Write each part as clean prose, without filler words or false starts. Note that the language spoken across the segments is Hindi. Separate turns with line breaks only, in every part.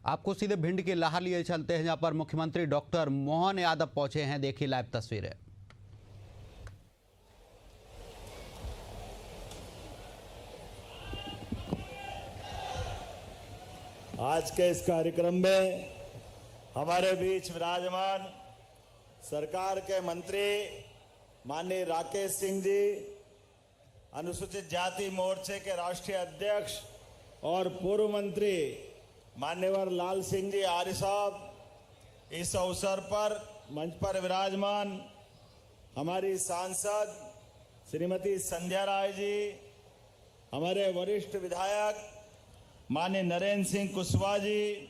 आपको सीधे भिंड के लाहा लिए चलते हैं, जहां पर मुख्यमंत्री डॉक्टर मोहन यादव पहुंचे हैं। देखिए लाइव तस्वीरें।
आज के इस कार्यक्रम में हमारे बीच विराजमान सरकार के मंत्री माननीय राकेश सिंह जी, अनुसूचित जाति मोर्चे के राष्ट्रीय अध्यक्ष और पूर्व मंत्री मान्यवर लाल सिंह जी आर्य साहब, इस अवसर पर मंच पर विराजमान हमारी सांसद श्रीमती संध्या राय जी, हमारे वरिष्ठ विधायक माननीय नरेंद्र सिंह कुशवाहा जी,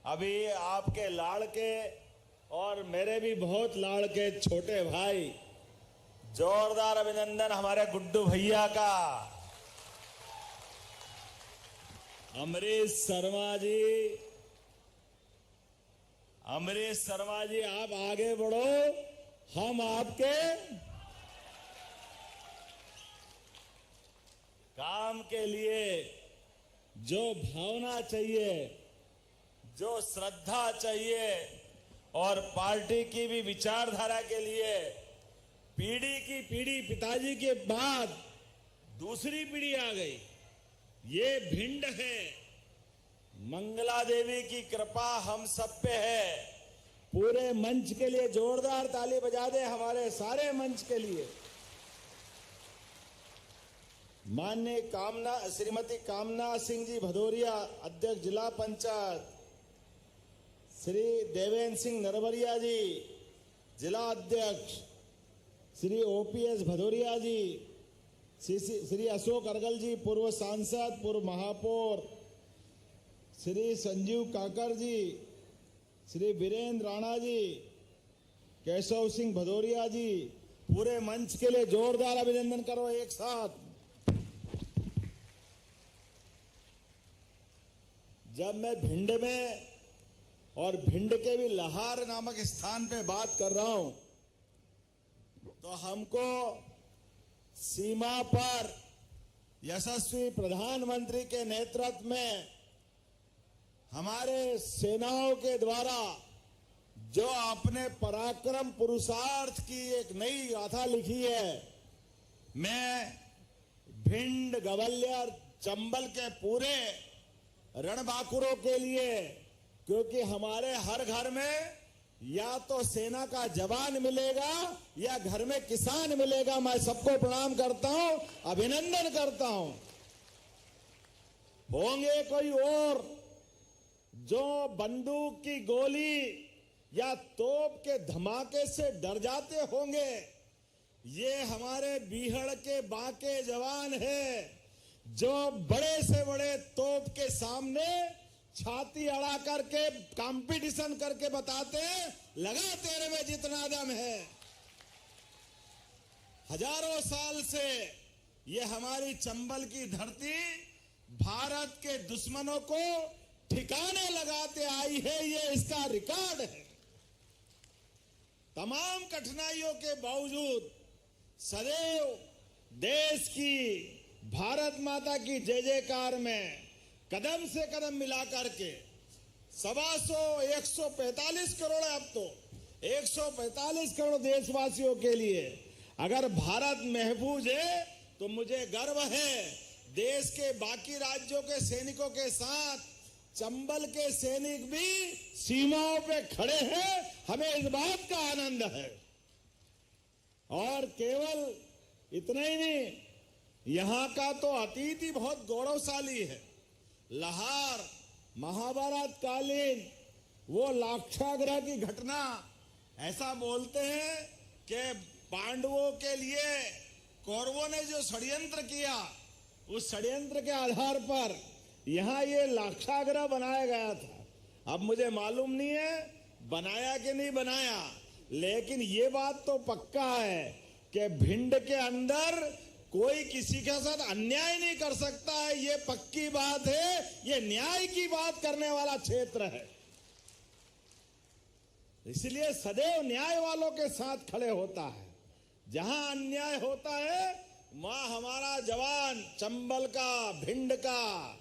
अभी आपके लाड़के और मेरे भी बहुत लाड़के छोटे भाई, जोरदार अभिनंदन हमारे गुड्डू भैया का, अमरीश शर्मा जी आप आगे बढ़ो, हम आपके काम के लिए जो भावना चाहिए, जो श्रद्धा चाहिए और पार्टी की भी विचारधारा के लिए पीढ़ी की पीढ़ी पिताजी के बाद दूसरी पीढ़ी आ गई। ये भिंड है, मंगला देवी की कृपा हम सब पे है। पूरे मंच के लिए जोरदार ताली बजा दे, हमारे सारे मंच के लिए। माननीय श्रीमती कामना सिंह जी भदौरिया, अध्यक्ष जिला पंचायत, श्री देवेंद्र सिंह नरवरिया जी, जिला अध्यक्ष, श्री ओपीएस भदौरिया जी, श्री अशोक अर्गल जी, पूर्व सांसद, पूर्व महापौर, श्री संजीव काकर जी, श्री वीरेंद्र राणा जी, केशव सिंह भदौरिया जी, पूरे मंच के लिए जोरदार अभिनंदन करो एक साथ। जब मैं भिंड में और भिंड के भी लहार नामक स्थान पे बात कर रहा हूं, तो हमको सीमा पर यशस्वी प्रधानमंत्री के नेतृत्व में हमारे सेनाओं के द्वारा जो अपने पराक्रम पुरुषार्थ की एक नई गाथा लिखी है, मैं भिंड, ग्वालियर, चंबल के पूरे रणबांकुरों के लिए, क्योंकि हमारे हर घर में या तो सेना का जवान मिलेगा या घर में किसान मिलेगा। मैं सबको प्रणाम करता हूं, अभिनंदन करता हूं। होंगे कोई और जो बंदूक की गोली या तोप के धमाके से डर जाते होंगे, ये हमारे बीहड़ के बांके जवान हैं, जो बड़े से बड़े तोप के सामने छाती अड़ा करके कंपटीशन करके बताते हैं, लगा तेरे में जितना दम है। हजारों साल से ये हमारी चंबल की धरती भारत के दुश्मनों को ठिकाने लगाते आई है, ये इसका रिकॉर्ड है। तमाम कठिनाइयों के बावजूद सदैव देश की, भारत माता की जय जयकार में कदम से कदम मिला करके 145 करोड़ है, अब तो 145 करोड़ देशवासियों के लिए अगर भारत महफूज है तो मुझे गर्व है। देश के बाकी राज्यों के सैनिकों के साथ चंबल के सैनिक भी सीमाओं पे खड़े हैं, हमें इस बात का आनंद है। और केवल इतना ही नहीं, यहां का तो अतीत ही बहुत गौरवशाली है। लहार महाभारत कालीन वो लाक्षागृह की घटना, ऐसा बोलते हैं कि पांडवों के लिए कौरवों ने जो षड्यंत्र किया, उस षड्यंत्र के आधार पर यहां ये लाक्षागृह बनाया गया था। अब मुझे मालूम नहीं है बनाया कि नहीं बनाया, लेकिन ये बात तो पक्का है कि भिंड के अंदर कोई किसी के साथ अन्याय नहीं कर सकता है, ये पक्की बात है। ये न्याय की बात करने वाला क्षेत्र है, इसलिए सदैव न्याय वालों के साथ खड़े होता है। जहां अन्याय होता है वहां हमारा जवान चंबल का, भिंड का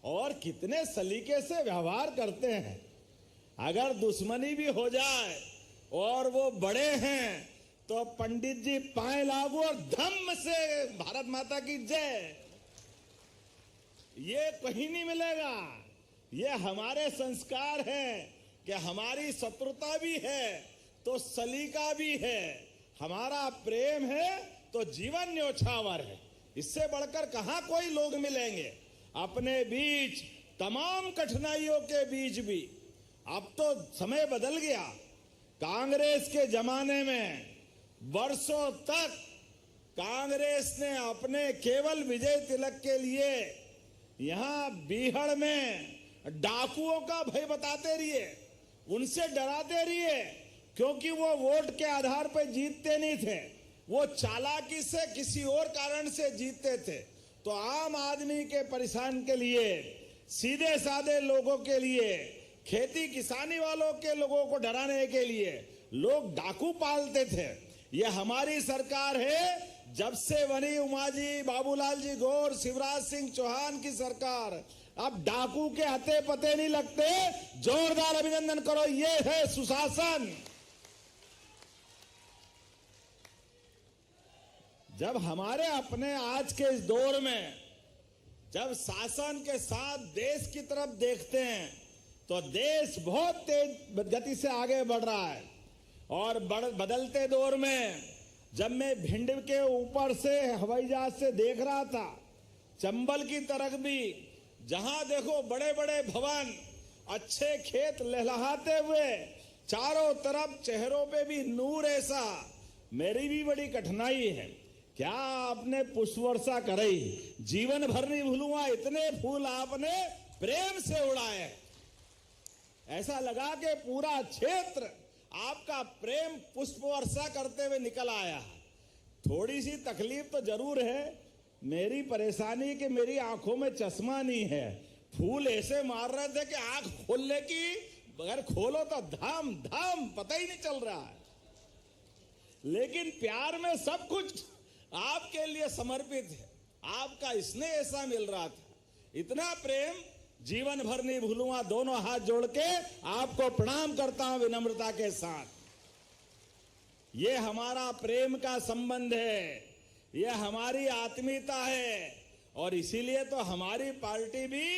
और कितने सलीके से व्यवहार करते हैं। अगर दुश्मनी भी हो जाए और वो बड़े हैं तो पंडित जी पाए लागू और धम्म से भारत माता की जय, ये कहीं नहीं मिलेगा। ये हमारे संस्कार हैं कि हमारी शत्रुता भी है तो सलीका भी है, हमारा प्रेम है तो जीवन न्योछावर है। इससे बढ़कर कहां कोई लोग मिलेंगे अपने बीच, तमाम कठिनाइयों के बीच भी। अब तो समय बदल गया। कांग्रेस के जमाने में वर्षों तक कांग्रेस ने अपने केवल विजय तिलक के लिए यहां बीहड़ में डाकुओं का भय बताते रहिए, उनसे डराते रहिए, क्योंकि वो वोट के आधार पर जीतते नहीं थे, वो चालाकी से किसी और कारण से जीतते थे। तो आम आदमी के परेशान के लिए, सीधे साधे लोगों के लिए, खेती किसानी वालों के लोगों को डराने के लिए लोग डाकू पालते थे। ये हमारी सरकार है। जब से बनी उमा जी, बाबूलाल जी गौर, शिवराज सिंह चौहान की सरकार, अब डाकू के हते पते नहीं लगते। जोरदार अभिनंदन करो, ये है सुशासन। जब हमारे अपने आज के इस दौर में जब शासन के साथ देश की तरफ देखते हैं तो देश बहुत तेज गति से आगे बढ़ रहा है। और बदलते दौर में जब मैं भिंड के ऊपर से हवाई जहाज से देख रहा था, चंबल की तरफ भी जहां देखो बड़े बड़े भवन, अच्छे खेत लहलहाते हुए, चारों तरफ चेहरों पे भी नूर ऐसा। मेरी भी बड़ी कठिनाई है, क्या आपने पुष्प वर्षा कराई, जीवन भर नहीं भूलूंगा, इतने फूल आपने प्रेम से उड़ाए। ऐसा लगा कि पूरा क्षेत्र आपका प्रेम पुष्प वर्षा करते हुए निकल आया। थोड़ी सी तकलीफ तो जरूर है। मेरी परेशानी कि मेरी आंखों में चश्मा नहीं है। फूल ऐसे मार रहे थे कि आंख खोलने की, अगर खोलो तो धाम धाम पता ही नहीं चल रहा है। लेकिन प्यार में सब कुछ आपके लिए समर्पित है। आपका स्नेह ऐसा मिल रहा था, इतना प्रेम जीवन भर नहीं भूलूंगा। दोनों हाथ जोड़ के आपको प्रणाम करता हूं विनम्रता के साथ। ये हमारा प्रेम का संबंध है, ये हमारी आत्मीयता है। और इसीलिए तो हमारी पार्टी भी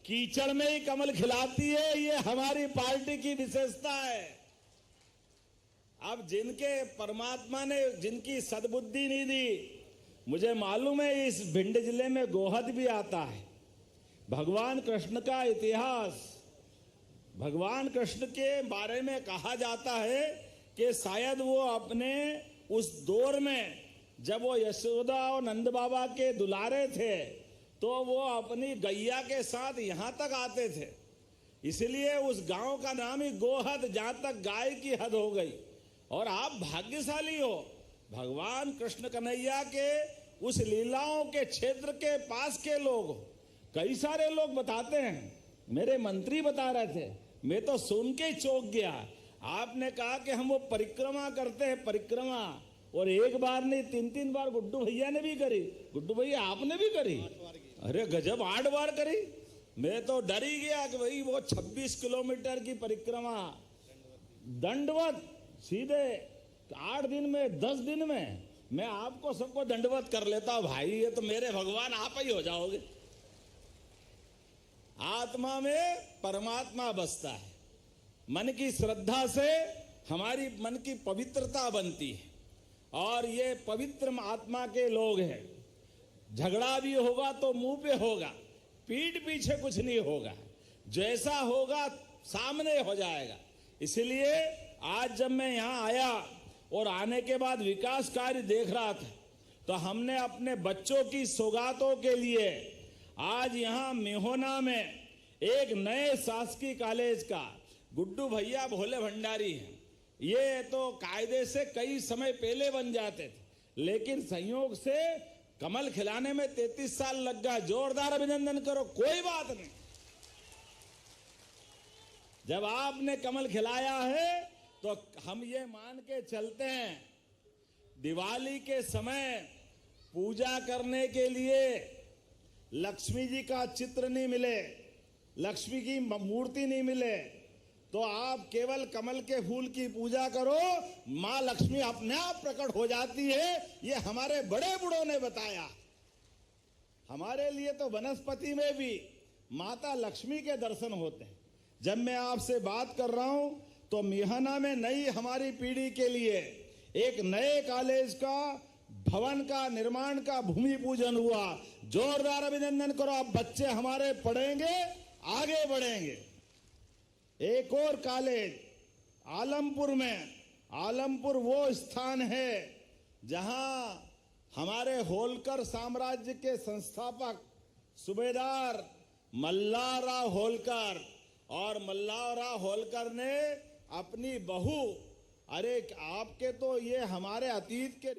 कीचड़ में ही कमल खिलाती है। ये हमारी पार्टी की विशेषता है। अब जिनके परमात्मा ने जिनकी सद्बुद्धि नहीं दी, मुझे मालूम है इस भिंड जिले में गोहद भी आता है। भगवान कृष्ण का इतिहास, भगवान कृष्ण के बारे में कहा जाता है कि शायद वो अपने उस दौर में जब वो यशोदा और नंद बाबा के दुलारे थे तो वो अपनी गैया के साथ यहां तक आते थे। इसलिए उस गांव का नाम ही गोहद, जहां तक गाय की हद हो गई। और आप भाग्यशाली हो, भगवान कृष्ण कन्हैया के उस लीलाओं के क्षेत्र के पास के लोग हो। कई सारे लोग बताते हैं, मेरे मंत्री बता रहे थे, मैं तो सुन के ही चौंक गया। आपने कहा कि हम वो परिक्रमा करते हैं, परिक्रमा, और एक बार नहीं 3-3 बार गुड्डू भैया ने भी करी। गुड्डू भैया आपने भी करी? अरे गजब, 8 बार करी। मैं तो डर ही गया कि भाई वो 26 किलोमीटर की परिक्रमा दंडवत सीधे 8 दिन में 10 दिन में मैं आपको सबको दंडवत कर लेता हूं। भाई ये तो मेरे भगवान आप ही हो जाओगे। आत्मा में परमात्मा बसता है। मन की श्रद्धा से हमारी मन की पवित्रता बनती है। और ये पवित्र आत्मा के लोग हैं। झगड़ा भी होगा तो मुंह पे होगा, पीठ पीछे कुछ नहीं होगा। जैसा होगा सामने हो जाएगा। इसलिए आज जब मैं यहां आया और आने के बाद विकास कार्य देख रहा था तो हमने अपने बच्चों की सौगातों के लिए आज यहां मेहोना में एक नए शासकीय कॉलेज का, गुड्डू भैया भोले भंडारी हैं। ये तो कायदे से कई समय पहले बन जाते थे, लेकिन संयोग से कमल खिलाने में 33 साल लग गया। जोरदार अभिनंदन करो, कोई बात नहीं। जब आपने कमल खिलाया है तो हम ये मान के चलते हैं, दिवाली के समय पूजा करने के लिए लक्ष्मी जी का चित्र नहीं मिले, लक्ष्मी की मूर्ति नहीं मिले, तो आप केवल कमल के फूल की पूजा करो, मां लक्ष्मी अपने आप प्रकट हो जाती है। ये हमारे बड़े बूढ़ों ने बताया। हमारे लिए तो वनस्पति में भी माता लक्ष्मी के दर्शन होते हैं। जब मैं आपसे बात कर रहा हूं तो मिहाना में नई हमारी पीढ़ी के लिए एक नए कॉलेज का भवन का निर्माण का भूमि पूजन हुआ। जोरदार अभिनंदन करो। अब बच्चे हमारे पढ़ेंगे, आगे बढ़ेंगे। एक और कॉलेज आलमपुर में, आलमपुर वो स्थान है जहां हमारे होलकर साम्राज्य के संस्थापक सूबेदार मल्हारराव होलकर, और मल्हारराव होलकर ने अपनी बहू, अरे आपके तो ये हमारे अतीत के